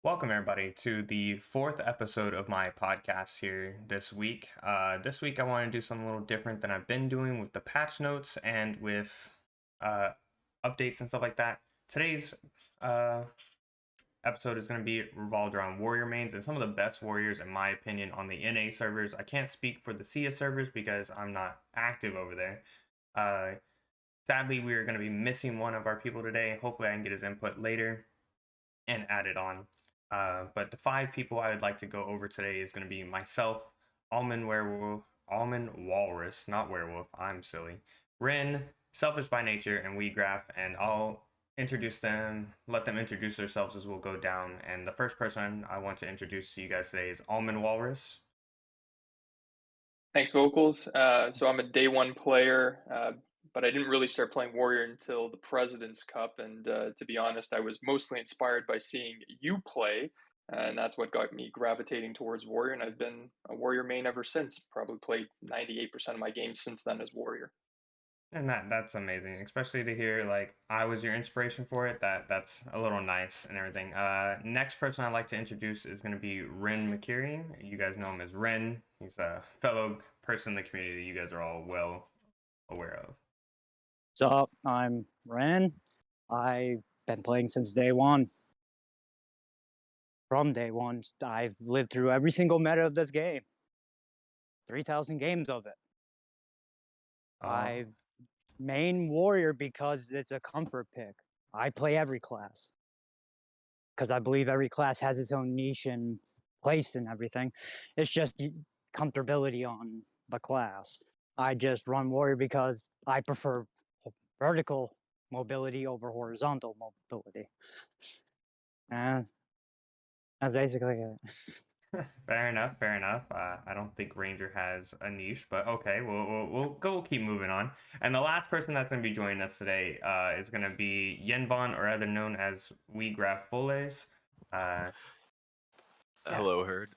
Welcome, everybody, to the fourth episode of my podcast here this week. This week, I want to do something a little different than I've been doing with the patch notes and with uh, updates and stuff like that. Today's uh, episode is going to be revolved around warrior mains and some of the best warriors, in my opinion, on the NA servers. I can't speak for the CS servers because I'm not active over there. Sadly, we are going to be missing one of our people today. Hopefully, I can get his input later and add it on. But the five people I would like to go over today is going to be myself, Almond Werewolf, Almond Walrus, not Werewolf, I'm silly, Ren, Selfish by Nature, and Weegraph, and I'll introduce them, let them introduce themselves as we'll go down. And the first person I want to introduce to you guys today is Almond Walrus. Thanks, Vocals. So I'm a day one player, but I didn't really start playing Warrior until the President's Cup. And to be honest, I was mostly inspired by seeing you play, and that's what got me gravitating towards Warrior. And I've been a Warrior main ever since. Probably played 98% of my games since then as Warrior. And that's amazing, especially to hear like I was your inspiration for it. That's a little nice and everything. Next person I'd like to introduce is going to be Ren McKeering. You guys know him as Ren. He's a fellow person in the community that you guys are all well aware of. What's up? I'm Ren. I've been playing since day one. From day one, I've lived through every single meta of this game. 3,000 games of it. I've main warrior because it's a comfort pick. I play every class because I believe every class has its own niche and place and everything. It's just comfortability on the class. I just run warrior because I prefer vertical mobility over horizontal mobility. And that's basically it. Fair enough. Fair enough. I don't think Ranger has a niche, but okay, we'll keep moving on. And the last person that's going to be joining us today is going to be Yenbon, or other known as Weegraph Foles. Hello, Herd.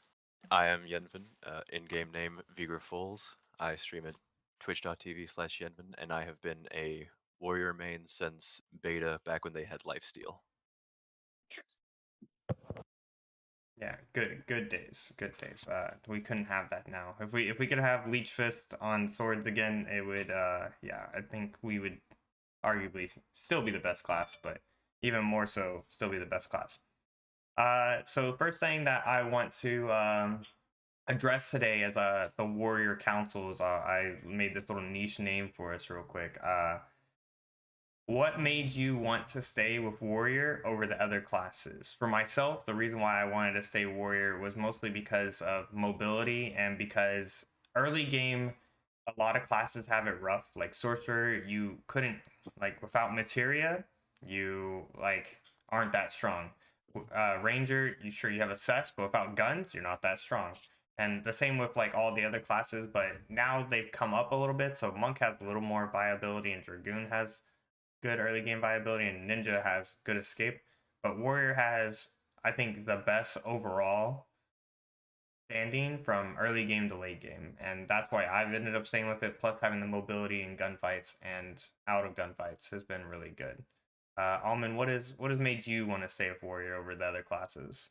I am Yenvin, in-game name Vigra Foles. I stream at twitch.tv/Yenvin, and I have been a warrior main since beta, back when they had lifesteal. Yeah, good days. We couldn't have that now. If we could have Leech Fist on swords again, it would yeah, I think we would arguably still be the best class, but even more so still be the best class. So first thing that I want to address today as the Warrior Councils, I made this little niche name for us real quick. What made you want to stay with Warrior over the other classes? For myself, the reason why I wanted to stay Warrior was mostly because of mobility and because early game, a lot of classes have it rough. Like Sorcerer, you couldn't, like without materia, you like aren't that strong. Ranger, you sure you have a cess, but without guns, you're not that strong. And the same with like all the other classes, but now they've come up a little bit. So Monk has a little more viability and Dragoon has good early game viability and Ninja has good escape. But Warrior has, I think, the best overall standing from early game to late game. And that's why I've ended up staying with it. Plus having the mobility in gunfights and out of gunfights has been really good. Almond, what has made you want to stay with Warrior over the other classes?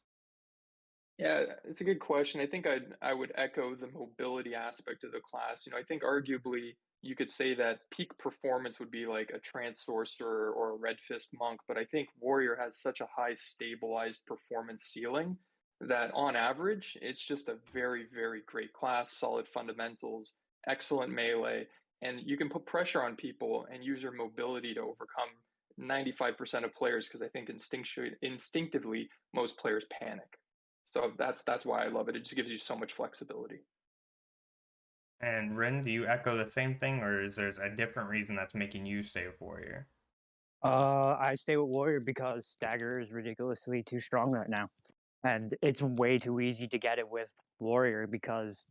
Yeah, it's a good question. I think I would echo the mobility aspect of the class. I think arguably you could say that peak performance would be like a trance sorcerer or a red fist monk, but I think warrior has such a high stabilized performance ceiling that on average it's just a very, very great class, solid fundamentals, excellent melee, and you can put pressure on people and use your mobility to overcome 95% of players because I think instinctively most players panic. So that's why I love it. It just gives you so much flexibility. And Rin, do you echo the same thing, or is there a different reason that's making you stay with Warrior? I stay with warrior because dagger is ridiculously too strong right now, and it's way too easy to get it with warrior because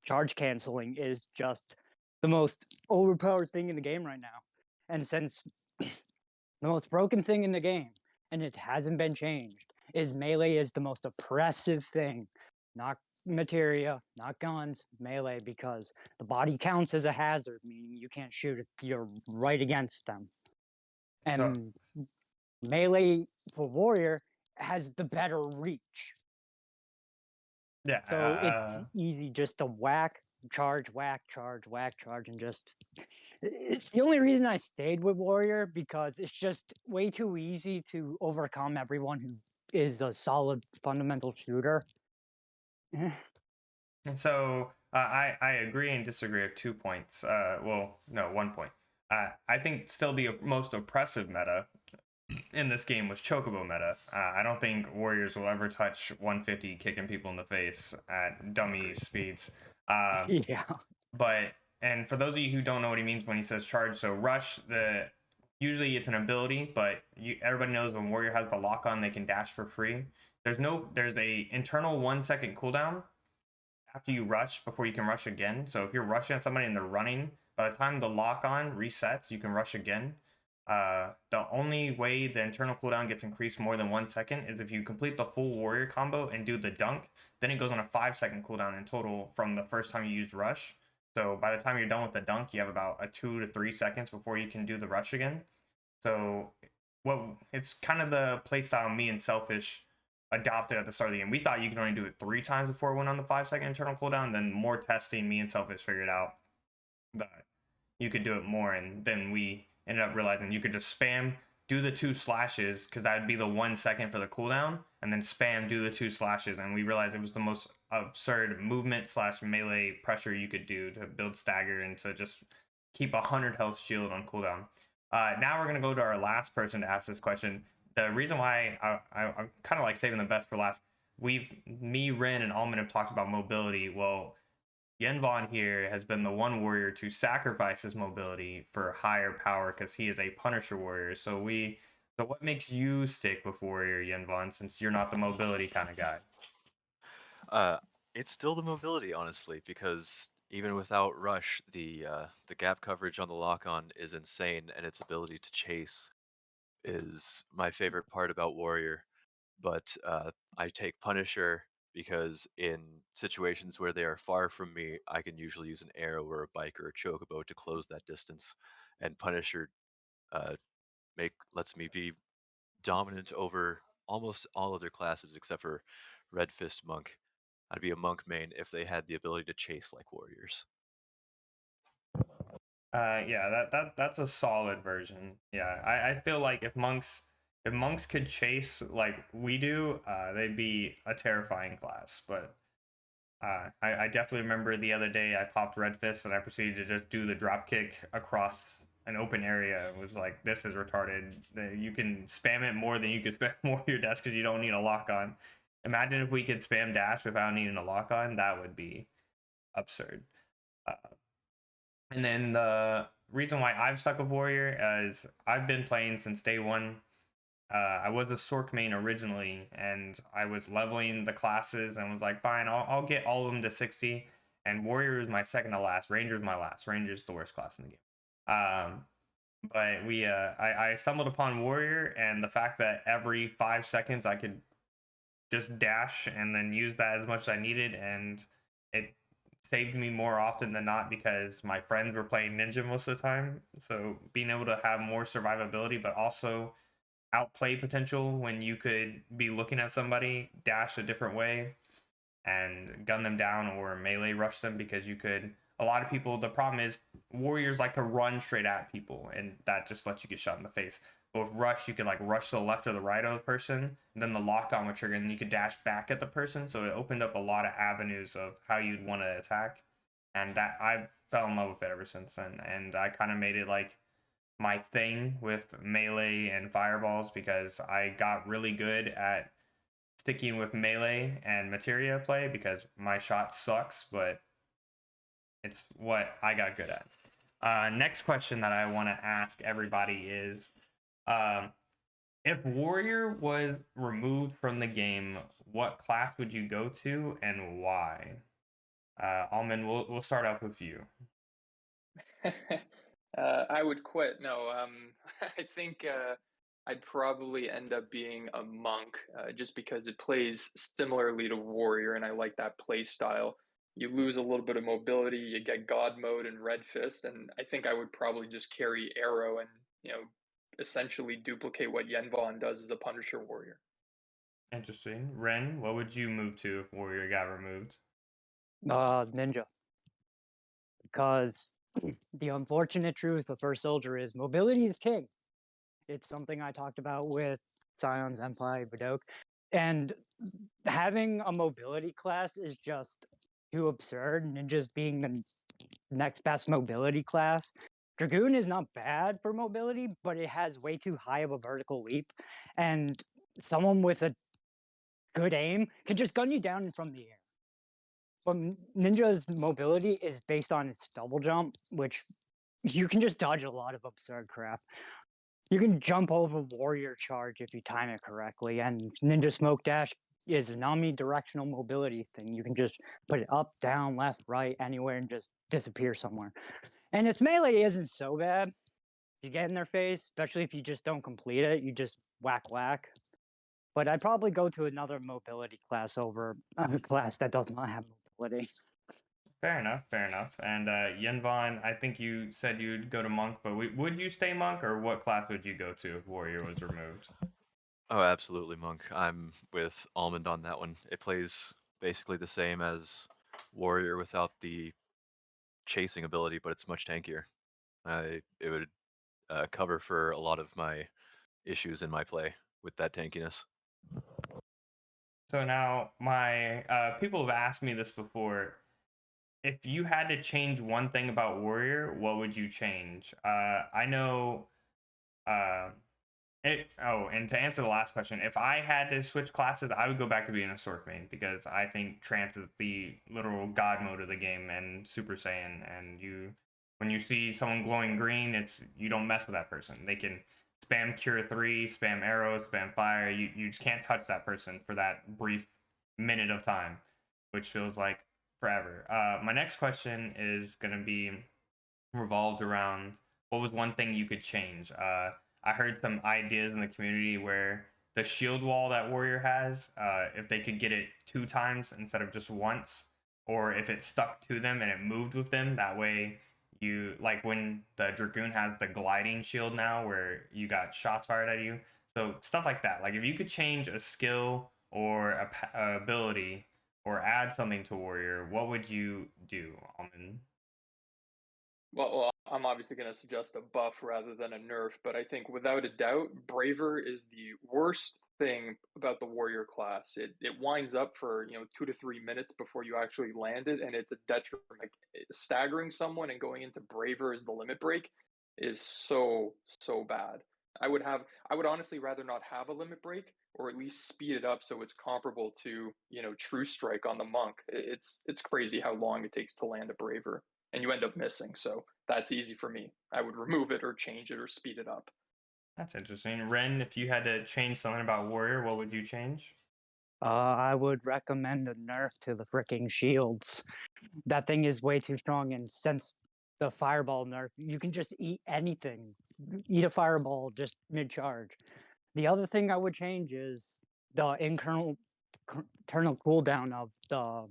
charge canceling is just the most overpowered thing in the game right now. And since the most broken thing in the game, and it hasn't been changed, is melee is the most oppressive thing. Not materia, not guns, melee, because the body counts as a hazard, meaning you can't shoot if you're right against them. And melee for warrior has the better reach. Yeah. So it's easy just to charge, charge, and just. It's the only reason I stayed with Warrior because it's just way too easy to overcome everyone who is a solid fundamental shooter. And so I agree and disagree with 2 points. Well, no, 1 point. I think still the most oppressive meta in this game was Chocobo meta. I don't think Warriors will ever touch 150 kicking people in the face at dummy speeds. Yeah. But and for those of you who don't know what he means when he says charge, so rush usually it's an ability, but everybody knows when Warrior has the lock on, they can dash for free. There's a internal 1 second cooldown after you rush before you can rush again. So if you're rushing at somebody and they're running, by the time the lock on resets, you can rush again. The only way the internal cooldown gets increased more than 1 second is if you complete the full warrior combo and do the dunk. Then it goes on a 5 second cooldown in total from the first time you used rush. So by the time you're done with the dunk, you have about a 2 to 3 seconds before you can do the rush again. So it's kind of the playstyle me and Selfish adopted at the start of the game. We thought you could only do it 3 times before it went on the 5 second internal cooldown. Then more testing, me and Selfish figured out that you could do it more, and then we ended up realizing you could just spam do the 2 slashes because that would be the 1 second for the cooldown, and then spam do the 2 slashes, and we realized it was the most absurd movement / melee pressure you could do to build stagger and to just keep 100 health shield on cooldown. Now we're gonna go to our last person to ask this question. The reason why I'm kind of like saving the best for last. Me, Ren, and Almond have talked about mobility. Well, Yenvon here has been the one warrior to sacrifice his mobility for higher power because he is a Punisher warrior. So what makes you stick with warrior, Yenvon, since you're not the mobility kind of guy? It's still the mobility, honestly, because even without rush, the gap coverage on the lock on is insane, and its ability to chase is my favorite part about warrior. But I take Punisher because in situations where they are far from me, I can usually use an arrow or a bike or a chocobo to close that distance, and Punisher uh, lets me be dominant over almost all other classes except for Red Fist Monk. I'd be a monk main if they had the ability to chase like warriors. Yeah, that's a solid version. Yeah, I feel like if monks could chase like we do, they'd be a terrifying class. But I definitely remember the other day I popped Red Fist and I proceeded to just do the drop kick across an open area. It was like, this is retarded. You can spam it more than you can spam Warrior Dash because you don't need a lock on. Imagine if we could spam Dash without needing a lock on. That would be absurd. Uh, and then the reason why I've stuck with Warrior is I've been playing since day one. I was a Sork main originally, and I was leveling the classes and was like, fine, I'll get all of them to 60. And Warrior is my second to last. Ranger is my last. Ranger is the worst class in the game. But I stumbled upon Warrior, and the fact that every 5 seconds I could just dash and then use that as much as I needed, and it saved me more often than not because my friends were playing Ninja most of the time. So being able to have more survivability, but also outplay potential when you could be looking at somebody, dash a different way, and gun them down or melee rush them because you could. A lot of people, the problem is warriors like to run straight at people, and that just lets you get shot in the face. But with rush, you could like rush to the left or the right of the person, and then the lock on would trigger, and you could dash back at the person. So it opened up a lot of avenues of how you'd want to attack, and that I fell in love with it ever since then. And I kind of made it like my thing with melee and fireballs because I got really good at sticking with melee and materia play because my shot sucks, but it's what I got good at. Next question that I want to ask everybody is if Warrior was removed from the game, what class would you go to and why? Almond, we'll start off with you. I would quit. No, I think I'd probably end up being a monk just because it plays similarly to warrior, and I like that play style. You lose a little bit of mobility, you get God mode and Red Fist, and I think I would probably just carry arrow and essentially duplicate what Yenvon does as a Punisher warrior. Interesting. Ren, what would you move to if warrior got removed? Ninja, because the unfortunate truth of First Soldier is mobility is king. It's something I talked about with Scion's Empire Badok, and having a mobility class is just too absurd. Ninjas being the next best mobility class. Dragoon is not bad for mobility, but it has way too high of a vertical leap, and someone with a good aim can just gun you down from the air. But Ninja's mobility is based on its double jump, which you can just dodge a lot of absurd crap. You can jump over warrior charge if you time it correctly, and Ninja Smoke Dash is an omnidirectional mobility thing. You can just put it up, down, left, right, anywhere, and just disappear somewhere. And its melee isn't so bad. You get in their face, especially if you just don't complete it, you just whack whack. But I'd probably go to another mobility class over a class that does not have mobility. Fair enough, fair enough. And Yenvon, I think you said you'd go to monk, but would you stay monk, or what class would you go to if warrior was removed? Oh, absolutely, Monk. I'm with Almond on that one. It plays basically the same as Warrior without the chasing ability, but it's much tankier. It would cover for a lot of my issues in my play with that tankiness. So now my people have asked me this before. If you had to change one thing about warrior, what would you change? I know uh, and to answer the last question, if I had to switch classes, I would go back to being a Sork main because I think Trance is the literal god mode of the game and Super Saiyan. And when you see someone glowing green, it's you don't mess with that person. They can spam Cure 3, spam arrows, spam fire. You just can't touch that person for that brief minute of time, which feels like forever. My next question is gonna be revolved around what was one thing you could change. I heard some ideas in the community where the shield wall that warrior has, if they could get it 2 times instead of just once, or if it stuck to them and it moved with them, that way you like when the dragoon has the gliding shield now where you got shots fired at you. So stuff like that. Like if you could change a skill or a ability or add something to warrior, what would you do, Almond? Well, I'm obviously going to suggest a buff rather than a nerf, but I think without a doubt, Braver is the worst thing about the warrior class. It winds up for 2 to 3 minutes before you actually land it, and it's a detriment. Like staggering someone and going into Braver as the limit break is so bad. I would honestly rather not have a limit break or at least speed it up so it's comparable to True Strike on the monk. It's crazy how long it takes to land a Braver and you end up missing. So that's easy for me. I would remove it or change it or speed it up. That's interesting. Ren, if you had to change something about Warrior, what would you change? I would recommend a nerf to the freaking shields. That thing is way too strong, and since the fireball nerf, you can just eat anything. Eat a fireball just mid-charge. The other thing I would change is the internal cooldown of the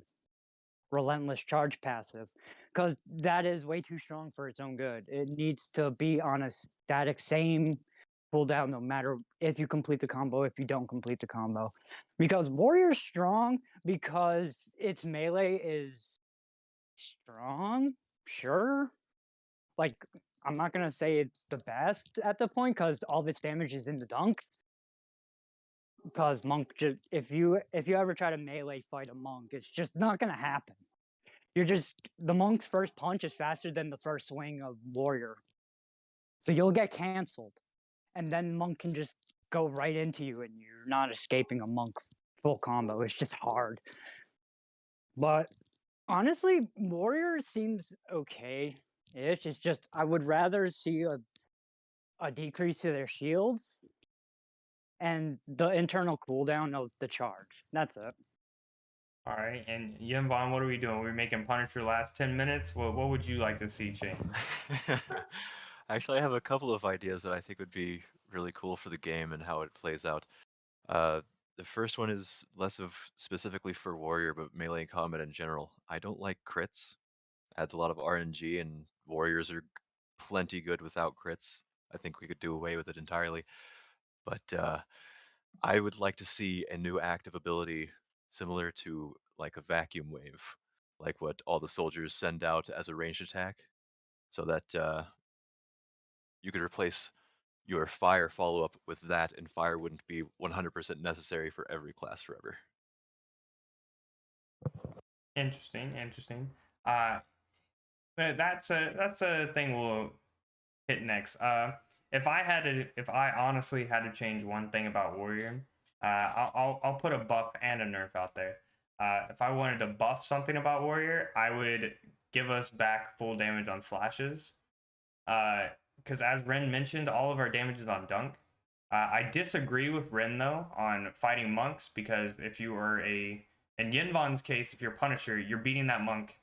relentless charge passive, because that is way too strong for its own good. It needs to be on a static same cooldown no matter if you complete the combo, if you don't complete the combo. Because Warrior's strong because its melee is strong, sure. Like, I'm not gonna say it's the best at the point because all of its damage is in the dunk. Because monk just if you ever try to melee fight a monk, it's just not gonna happen. You're just the monk's first punch is faster than the first swing of warrior. So you'll get canceled. And then monk can just go right into you and you're not escaping a monk full combo. It's just hard. But honestly, warrior seems okay. It's just I would rather see a decrease to their shields and the internal cooldown of the charge. That's it. All right, and Yinvan, what are we doing? We're making Punisher last 10 minutes. What would you like to see change? Actually, I have a couple of ideas that I think would be really cool for the game and how it plays out. Uh, the first one is less of specifically for Warrior, but melee combat in general. I don't like crits. Adds a lot of RNG, and Warriors are plenty good without crits. I think we could do away with it entirely. But I would like to see a new active ability similar to like a vacuum wave, like what all the soldiers send out as a ranged attack, so that you could replace your fire follow-up with that, and fire wouldn't be 100% necessary for every class forever. Interesting. Uh, that's a thing we'll hit next. If I honestly had to change one thing about Warrior, I'll put a buff and a nerf out there. If I wanted to buff something about Warrior, I would give us back full damage on slashes. Because as Ren mentioned, all of our damage is on dunk. I disagree with Ren though on fighting monks, because if you are in Yinvan's case, if you're Punisher, you're beating that monk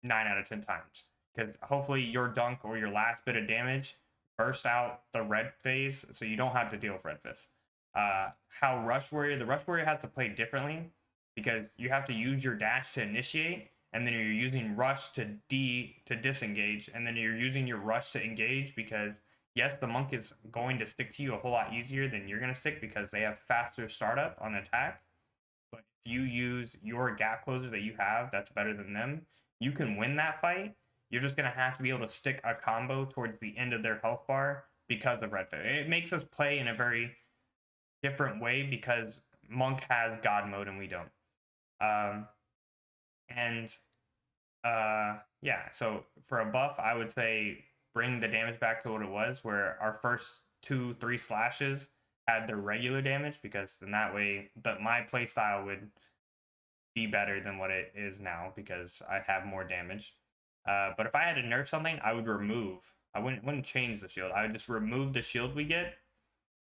9 out of 10 times, because hopefully your dunk or your last bit of damage burst out the red phase, so you don't have to deal with red fist. How the rush warrior has to play differently, because you have to use your dash to initiate, and then you're using rush to disengage, and then you're using your rush to engage, because yes, the monk is going to stick to you a whole lot easier than you're going to stick, because they have faster startup on attack. But if you use your gap closer that you have that's better than them, you can win that fight. You're just going to have to be able to stick a combo towards the end of their health bar because of red fist. It makes us play in a very different way, because monk has god mode and we don't. Yeah, so for a buff, I would say bring the damage back to what it was, where our first 2-3 slashes had their regular damage, because in that way my play style would be better than what it is now, because I have more damage. But if I had to nerf something, I would remove. I wouldn't change the shield. I would just remove the shield we get,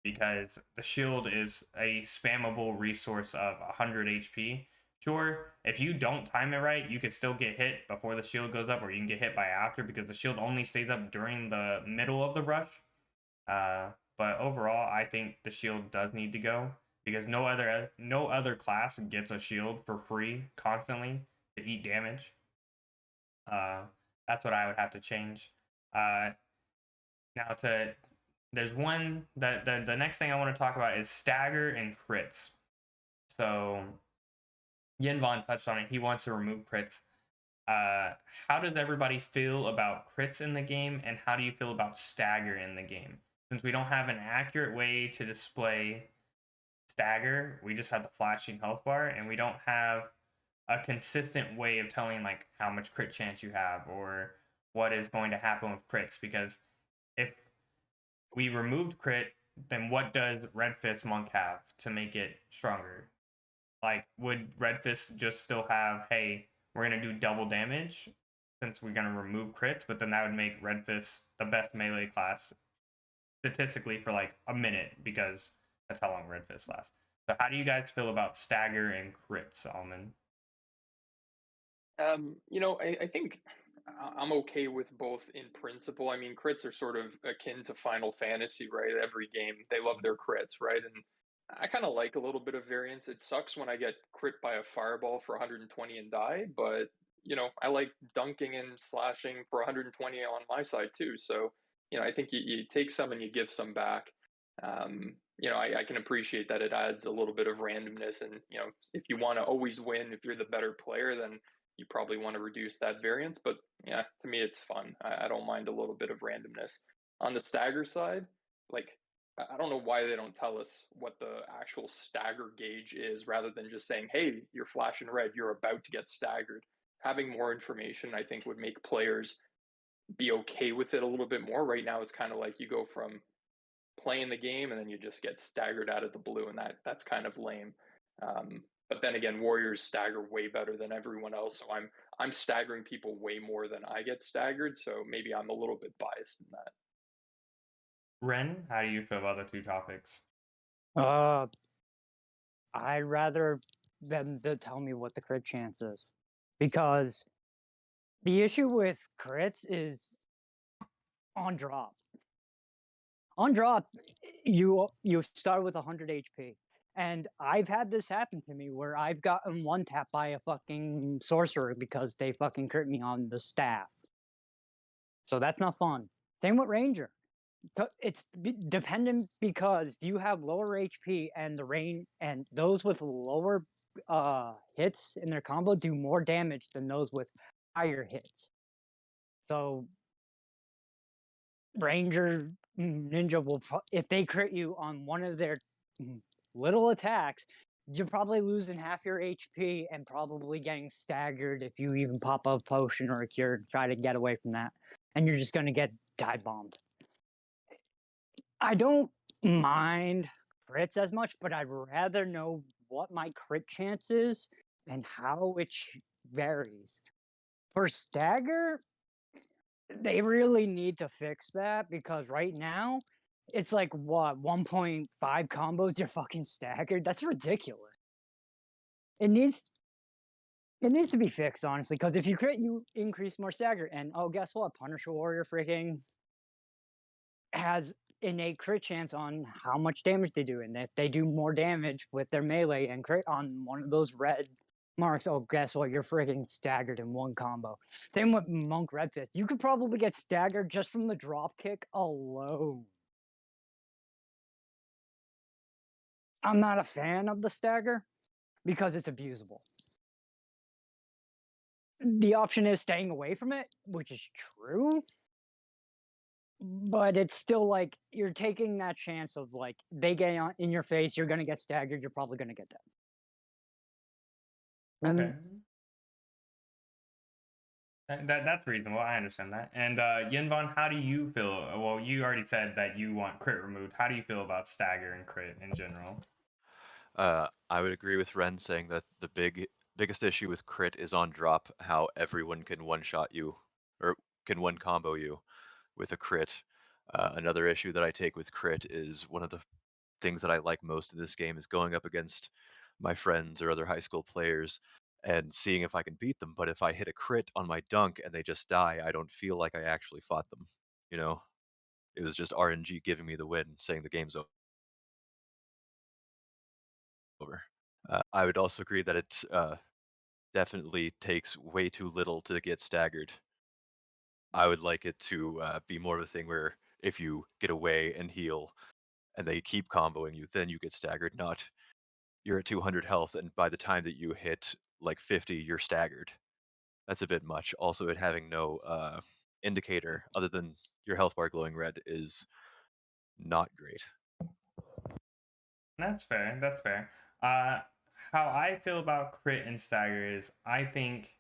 because the shield is a spammable resource of 100 HP. Sure, if you don't time it right, you could still get hit before the shield goes up, or you can get hit by after, because the shield only stays up during the middle of the rush. But overall, I think the shield does need to go, because no other class gets a shield for free constantly to eat damage. That's what I would have to change. Now there's one that the next thing I want to talk about is stagger and crits. So Yinvan touched on it. He wants to remove crits. How does everybody feel about crits in the game, and how do you feel about stagger in the game? Since we don't have an accurate way to display stagger, we just have the flashing health bar, and we don't have a consistent way of telling like how much crit chance you have or what is going to happen with crits. Because if we removed crit, then what does Red Fist Monk have to make it stronger? Like, would Red Fist just still have, hey, we're going to do double damage since we're going to remove crits, but then that would make Red Fist the best melee class statistically for like a minute, because that's how long Red Fist lasts. So how do you guys feel about stagger and crits, Almond? I think I'm okay with both in principle. I mean, crits are sort of akin to Final Fantasy, right? Every game, they love their crits, right? And I kind of like a little bit of variance. It sucks when I get crit by a fireball for 120 and die, but I like dunking and slashing for 120 on my side too. So, I think you take some and you give some back. I can appreciate that it adds a little bit of randomness, and if you want to always win, if you're the better player, then you probably want to reduce that variance. But yeah, to me, it's fun. I don't mind a little bit of randomness. On the stagger side, like, I don't know why they don't tell us what the actual stagger gauge is, rather than just saying, hey, you're flashing red, you're about to get staggered. Having more information, I think, would make players be okay with it a little bit more. Right now, it's kind of like you go from playing the game and then you just get staggered out of the blue, and that's kind of lame. But then again, Warriors stagger way better than everyone else, so I'm staggering people way more than I get staggered, so maybe I'm a little bit biased in that. Ren, how do you feel about the two topics? I'd rather them to tell me what the crit chance is, because the issue with crits is on drop. On drop, you start with 100 HP. And I've had this happen to me where I've gotten one tap by a fucking sorcerer because they fucking crit me on the staff. So that's not fun. Same with Ranger. It's dependent because you have lower HP and the range, and those with lower hits in their combo do more damage than those with higher hits. So Ranger Ninja will, if they crit you on one of their little attacks, you're probably losing half your HP and probably getting staggered if you even pop a potion or a cure to try to get away from that. And you're just going to get dive bombed. I don't mind crits as much, but I'd rather know what my crit chance is and how it varies. For stagger, they really need to fix that because right now it's like what 1.5 combos you're fucking staggered. That's ridiculous. It needs to be fixed, honestly, because if you crit, you increase more stagger. And oh, guess what? Punisher Warrior freaking has innate crit chance on how much damage they do. And if they do more damage with their melee and crit on one of those red marks, oh, guess what? You're freaking staggered in one combo. Same with Monk Red Fist. You could probably get staggered just from the drop kick alone. I'm not a fan of the stagger because it's abusable. The option is staying away from it, which is true. But it's still like you're taking that chance of like they get in your face, you're gonna get staggered, you're probably gonna get dead. Okay. That's reasonable. I understand that. And Yinvon, how do you feel? Well, you already said that you want crit removed. How do you feel about stagger and crit in general? I would agree with Ren saying that the biggest issue with crit is on drop, how everyone can one-shot you, or can one-combo you with a crit. Another issue that I take with crit is one of the things that I like most in this game is going up against my friends or other high school players and seeing if I can beat them. But if I hit a crit on my dunk and they just die, I don't feel like I actually fought them. You know, it was just RNG giving me the win, saying the game's over. I would also agree that it definitely takes way too little to get staggered. I would like it to be more of a thing where if you get away and heal and they keep comboing you, then you get staggered, not you're at 200 health and by the time that you hit like 50, you're staggered. That's a bit much. Also, it having no indicator other than your health bar glowing red is not great. That's fair. That's fair. Uh, how I feel about crit and stagger is I think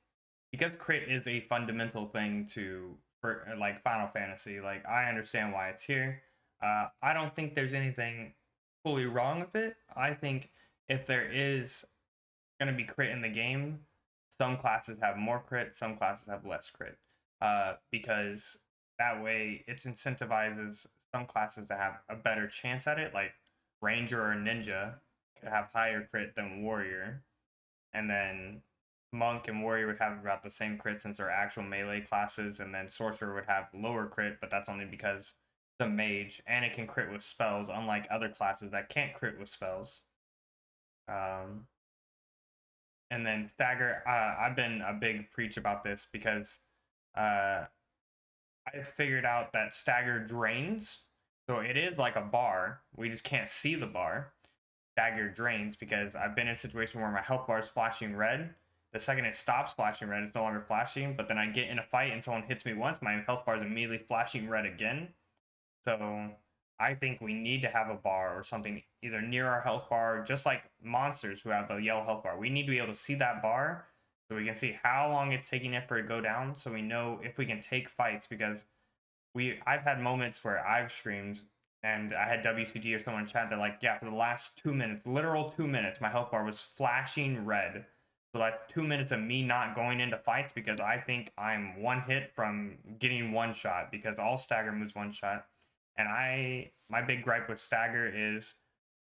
because crit is a fundamental thing to for like Final Fantasy. Like I understand why it's here. I don't think there's anything fully wrong with it. I think if there is going to be crit in the game, some classes have more crit, some classes have less crit. Because that way it incentivizes some classes to have a better chance at it. Like Ranger or Ninja could have higher crit than Warrior, and then Monk and Warrior would have about the same crit since they're actual melee classes, and then Sorcerer would have lower crit, but that's only because the mage and it can crit with spells, unlike other classes that can't crit with spells. And then stagger, I've been a big preach about this because I figured out that stagger drains. So it is like a bar. We just can't see the bar. Stagger drains because I've been in a situation where my health bar is flashing red. The second it stops flashing red, it's no longer flashing. But then I get in a fight and someone hits me once, my health bar is immediately flashing red again. So I think we need to have a bar or something either near our health bar, just like monsters who have the yellow health bar. We need to be able to see that bar so we can see how long it's taking it for it to go down, so we know if we can take fights. Because I've had moments where I've streamed and I had WCG or someone in chat that like, yeah, for the last 2 minutes, literal 2 minutes, my health bar was flashing red. So that's 2 minutes of me not going into fights because I think I'm one hit from getting one shot because all stagger moves one shot. And my big gripe with stagger is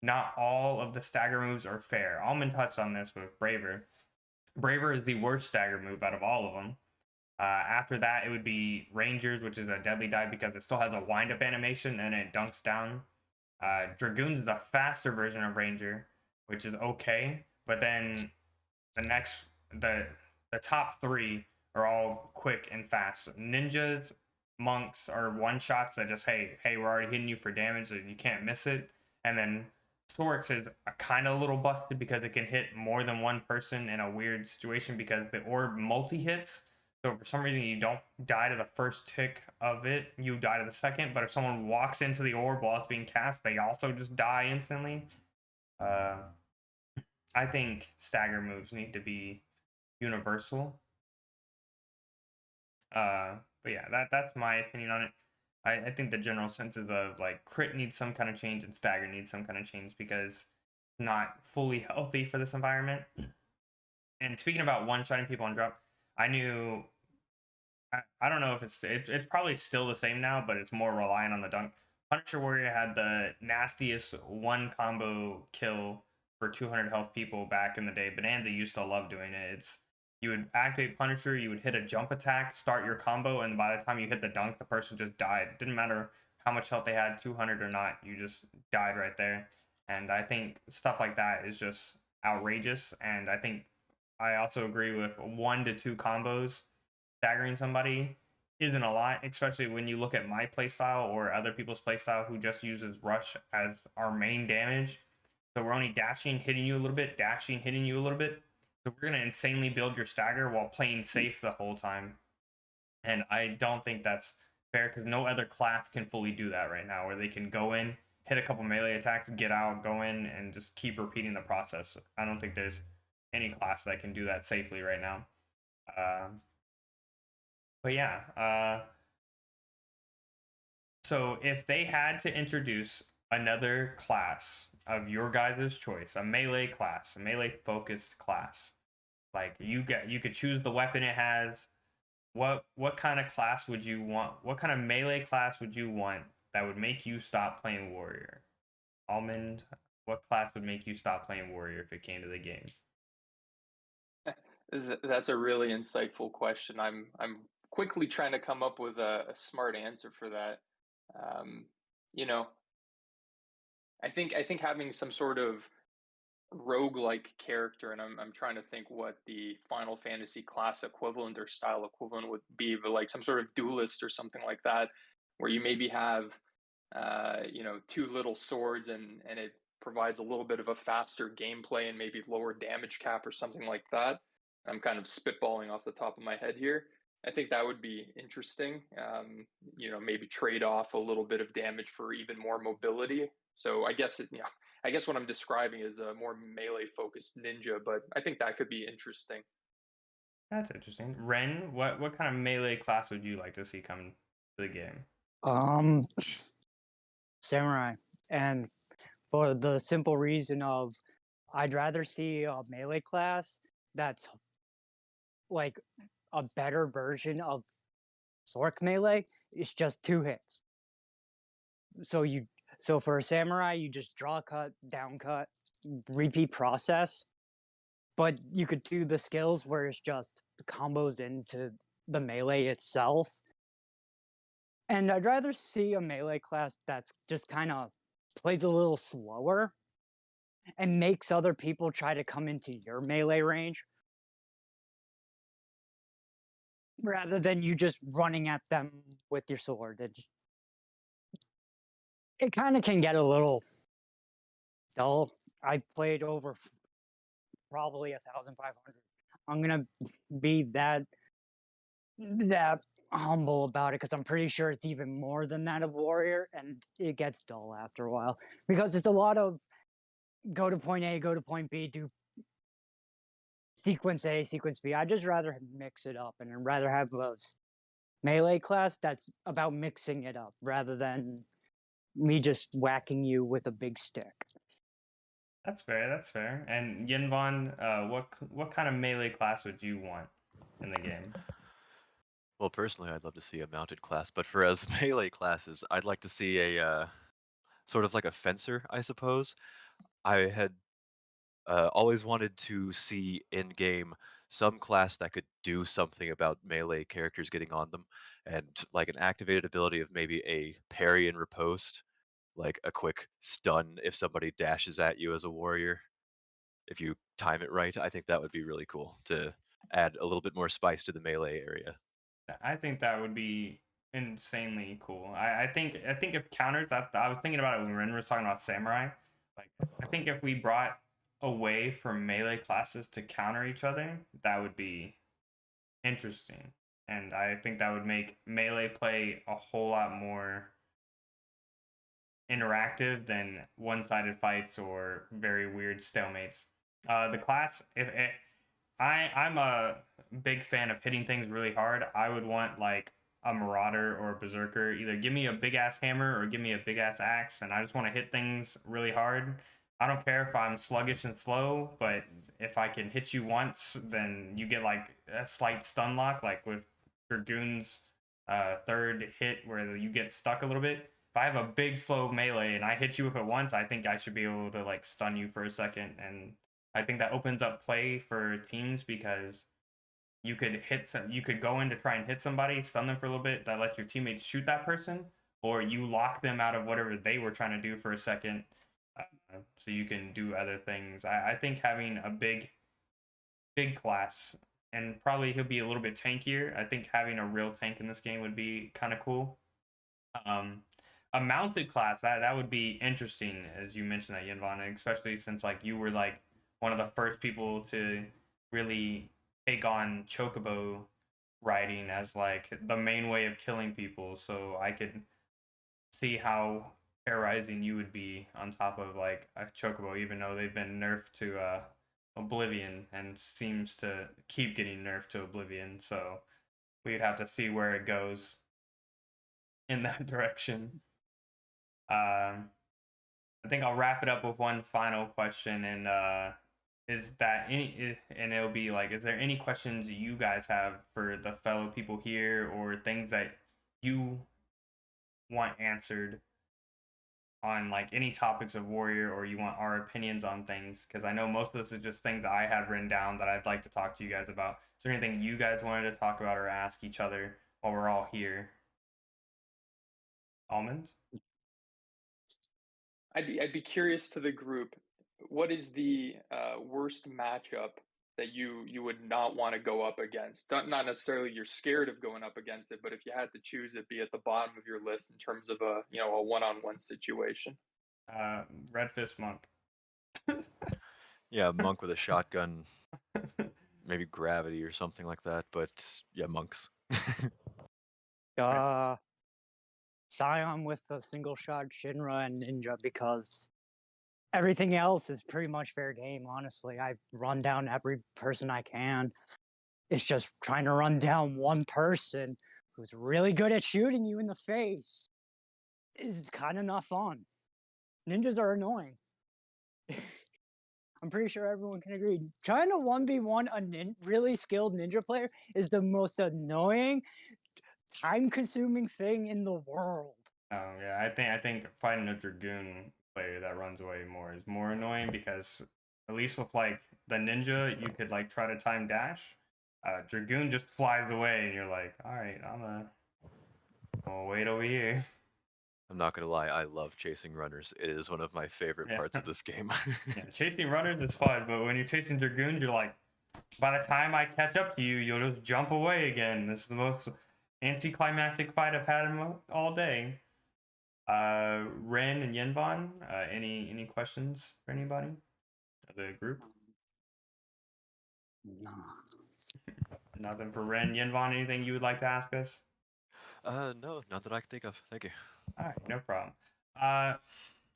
not all of the stagger moves are fair. Almond touched on this with Braver. Braver is the worst stagger move out of all of them. After that, it would be Rangers, which is a deadly dive because it still has a wind-up animation and it dunks down. Dragoons is a faster version of Ranger, which is okay. But then the top three are all quick and fast. Ninjas, monks are one shots that just hey we're already hitting you for damage and you can't miss it, and then Sorks is a kind of a little busted because it can hit more than one person in a weird situation because the orb multi hits. So for some reason you don't die to the first tick of it, you die to the second. But if someone walks into the orb while it's being cast, they also just die instantly. I think stagger moves need to be universal. But yeah, that's my opinion on it. I think the general sense is of like crit needs some kind of change and stagger needs some kind of change because it's not fully healthy for this environment. And speaking about one-shotting people on drop, I knew I don't know if it's probably still the same now, but it's more reliant on the dunk. Punisher Warrior had the nastiest one combo kill for 200 health people back in the day. Bonanza used to love doing it. It's you would activate Punisher, you would hit a jump attack, start your combo, and by the time you hit the dunk, the person just died. It didn't matter how much health they had, 200 or not, you just died right there. And I think stuff like that is just outrageous. And I think I also agree with 1 to 2 combos staggering somebody isn't a lot, especially when you look at my playstyle or other people's playstyle who just uses rush as our main damage. So we're only dashing, hitting you a little bit, dashing, hitting you a little bit. So we're gonna insanely build your stagger while playing safe the whole time. And I don't think that's fair because no other class can fully do that right now, where they can go in, hit a couple melee attacks, get out, go in, and just keep repeating the process. I don't think there's any class that can do that safely right now. But yeah, so if they had to introduce another class of your guys' choice, a melee class, a melee focused class, like you could choose the weapon it has. What kind of class would you want? What kind of melee class would you want that would make you stop playing warrior? Almond, what class would make you stop playing warrior if it came to the game? That's a really insightful question. I'm quickly trying to come up with a smart answer for that. Um, you know, I think having some sort of roguelike character, and I'm trying to think what the Final Fantasy class equivalent or style equivalent would be, but like some sort of duelist or something like that, where you maybe have two little swords and it provides a little bit of a faster gameplay and maybe lower damage cap or something like that. I'm kind of spitballing off the top of my head here. I think that would be interesting. Maybe trade off a little bit of damage for even more mobility. So I guess what I'm describing is a more melee focused ninja, but I think that could be interesting. That's interesting. Ren, what kind of melee class would you like to see come to the game? Samurai, and for the simple reason of I'd rather see a melee class that's like a better version of Sork melee. It's just 2 hits. So you so for a samurai, you just draw a cut, down cut, repeat process. But you could do the skills where it's just the combos into the melee itself. And I'd rather see a melee class that's just kind of plays a little slower and makes other people try to come into your melee range rather than you just running at them with your sword. It kind of can get a little dull. I played over probably 1,500. I'm gonna be that humble about it because I'm pretty sure it's even more than that of Warrior, and it gets dull after a while because it's a lot of go to point A, go to point B, do sequence A, sequence B. I'd just rather mix it up and I'd rather have a melee class that's about mixing it up rather than me just whacking you with a big stick. That's fair. That's fair. And Yinvon, what kind of melee class would you want in the game? Well, personally, I'd love to see a mounted class, but for as melee classes, I'd like to see a sort of like a fencer, I suppose. I had always wanted to see in game some class that could do something about melee characters getting on them, and like an activated ability of maybe a parry and riposte, like a quick stun if somebody dashes at you as a warrior. If you time it right, I think that would be really cool to add a little bit more spice to the melee area. I think that would be insanely cool. I think if counters, I was thinking about it when Ren was talking about samurai. Like I think if we brought a way for melee classes to counter each other, that would be interesting. And I think that would make melee play a whole lot more interactive than one-sided fights or very weird stalemates. The class, if it, I'm a big fan of hitting things really hard. I would want like a marauder or a berserker. Either give me a big ass hammer or give me a big ass axe, and I just want to hit things really hard. I don't care if I'm sluggish and slow, but if I can hit you once, then you get like a slight stun lock, like with Dragoon's third hit, where you get stuck a little bit. If I have a big slow melee and I hit you with it once, I think I should be able to like stun you for a second, and I think that opens up play for teams because you could go in to try and hit somebody, stun them for a little bit, that lets your teammates shoot that person, or you lock them out of whatever they were trying to do for a second, so you can do other things. I think having a big class, and probably he'll be a little bit tankier. I think having a real tank in this game would be kind of cool. Um, a mounted class that would be interesting, as you mentioned that, Yinvan, especially since like you were like one of the first people to really take on chocobo riding as like the main way of killing people. So I could see how terrorizing you would be on top of like a chocobo, even though they've been nerfed to oblivion and seems to keep getting nerfed to oblivion. So we'd have to see where it goes in that direction. I think I'll wrap it up with one final question, and is that any? And it'll be like, is there any questions you guys have for the fellow people here, or things that you want answered on like any topics of Warrior, or you want our opinions on things? Because I know most of this is just things that I have written down that I'd like to talk to you guys about. Is there anything you guys wanted to talk about or ask each other while we're all here? Almonds? I'd be curious to the group. What is the worst matchup that you would not want to go up against? Not necessarily you're scared of going up against it, but if you had to choose, it'd be at the bottom of your list in terms of a one-on-one situation. Red Fist Monk. Yeah, monk with a shotgun, maybe gravity or something like that. But yeah, monks. Scion with the single shot Shinra and Ninja, because everything else is pretty much fair game, honestly. I've run down every person I can. It's just trying to run down one person who's really good at shooting you in the face is kind of not fun. Ninjas are annoying. I'm pretty sure everyone can agree. Trying to 1v1 a really skilled ninja player is the most annoying, time-consuming thing in the world. Oh yeah, I think fighting a Dragoon player that runs away more is more annoying, because at least with like the ninja, you could like try to time dash. Dragoon just flies away, and you're like, all right, I'll wait over here. I'm not gonna lie, I love chasing runners. It is one of my favorite Yeah. parts of this game. Yeah, chasing runners is fun, but when you're chasing Dragoons, you're like, by the time I catch up to you, you'll just jump away again. This is the most anticlimactic fight I've had all day. Ren and Yenvon, any questions for anybody of the group? No. Nothing for Ren. Yenvon, anything you would like to ask us? No, not that I can think of. Thank you. All right, no problem.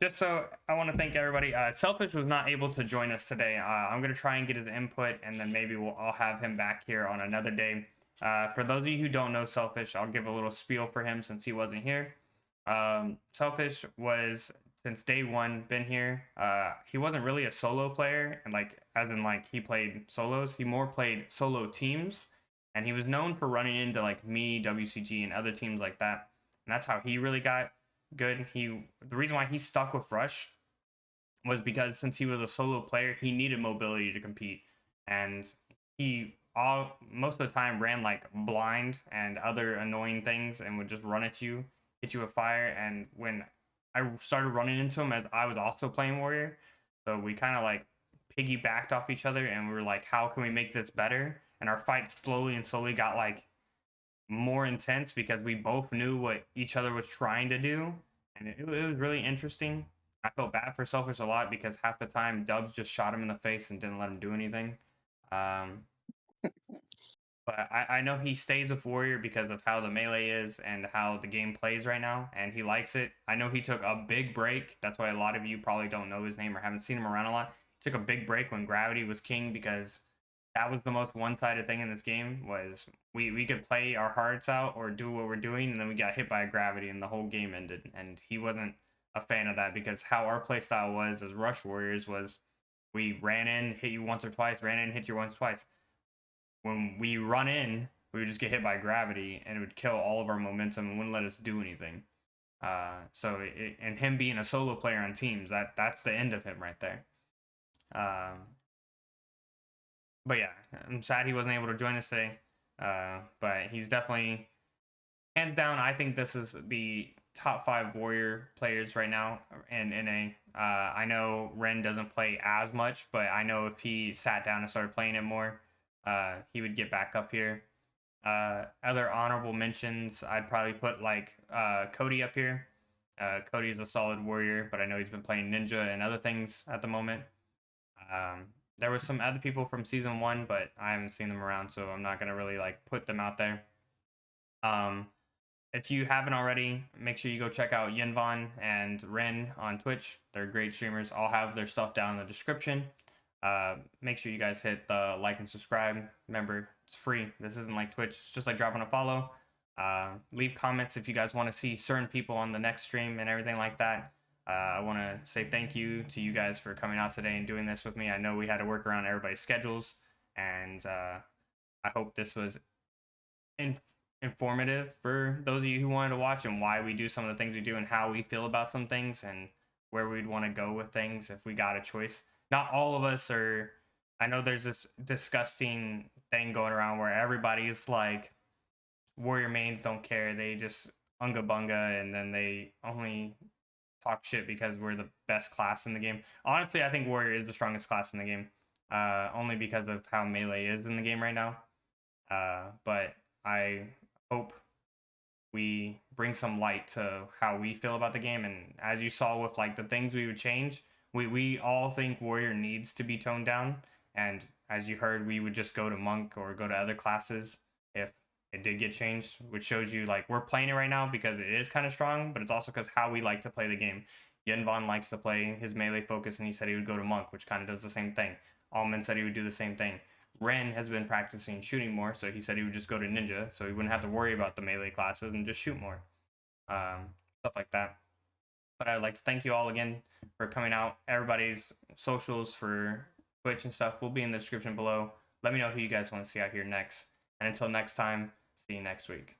Just so I want to thank everybody. Selfish was not able to join us today. I'm gonna try and get his input, and then maybe I'll have him back here on another day. For those of you who don't know Selfish, I'll give a little spiel for him since he wasn't here. Selfish was, since day one, been here. He wasn't really a solo player, and like as in like he played solos. He more played solo teams, and he was known for running into like me, WCG, and other teams like that. And that's how he really got good. The reason why he stuck with Rush was because since he was a solo player, he needed mobility to compete, and he most of the time ran like blind and other annoying things and would just run at you, hit you with fire. And when I started running into him, as I was also playing Warrior, so we kind of like piggybacked off each other, and we were like, how can we make this better? And our fight slowly got like more intense because we both knew what each other was trying to do, and it was really interesting. I felt bad for Selfish a lot because half the time Dubs just shot him in the face and didn't let him do anything. Um, but I know he stays with Warrior because of how the melee is and how the game plays right now, and he likes it. I know he took a big break. That's why a lot of you probably don't know his name or haven't seen him around a lot. He took a big break when Gravity was king because that was the most one-sided thing in this game. Was we could play our hearts out or do what we're doing, and then we got hit by a Gravity and the whole game ended. And he wasn't a fan of that because how our playstyle was as Rush Warriors was we ran in, hit you once or twice, ran in, hit you once, twice. When we run in, we would just get hit by Gravity and it would kill all of our momentum and wouldn't let us do anything. And him being a solo player on teams, that's the end of him right there. But yeah, I'm sad he wasn't able to join us today. But he's definitely, hands down, I think this is the top 5 Warrior players right now in NA. I know Ren doesn't play as much, but I know if he sat down and started playing it more, he would get back up here. Other honorable mentions, I'd probably put like Cody up here. Cody's a solid Warrior, but I know he's been playing Ninja and other things at the moment. There were some other people from season 1, but I haven't seen them around, so I'm not gonna really like put them out there. If you haven't already, make sure you go check out Yinvon and Ren on Twitch. They're great streamers. I'll have their stuff down in the description. Make sure you guys hit the like and subscribe. Remember, it's free. This isn't like Twitch. It's just like dropping a follow. Leave comments if you guys want to see certain people on the next stream and everything like that. I want to say thank you to you guys for coming out today and doing this with me. I know we had to work around everybody's schedules, and I hope this was informative for those of you who wanted to watch and why we do some of the things we do and how we feel about some things and where we'd want to go with things if we got a choice. Not all of us are. I know there's this disgusting thing going around where everybody's like, Warrior mains don't care. They just unga bunga and then they only talk shit because we're the best class in the game. Honestly, I think Warrior is the strongest class in the game, only because of how melee is in the game right now. But I hope we bring some light to how we feel about the game. And as you saw with like the things we would change, we all think Warrior needs to be toned down. And as you heard, we would just go to Monk or go to other classes if it did get changed, which shows you like we're playing it right now because it is kind of strong, but it's also because how we like to play the game. Yenvon likes to play his melee focus, and he said he would go to Monk, which kind of does the same thing. Almond said he would do the same thing. Ren has been practicing shooting more, so he said he would just go to Ninja, so he wouldn't have to worry about the melee classes and just shoot more. Stuff like that. But I'd like to thank you all again for coming out. Everybody's socials for Twitch and stuff will be in the description below. Let me know who you guys want to see out here next. And until next time, see you next week.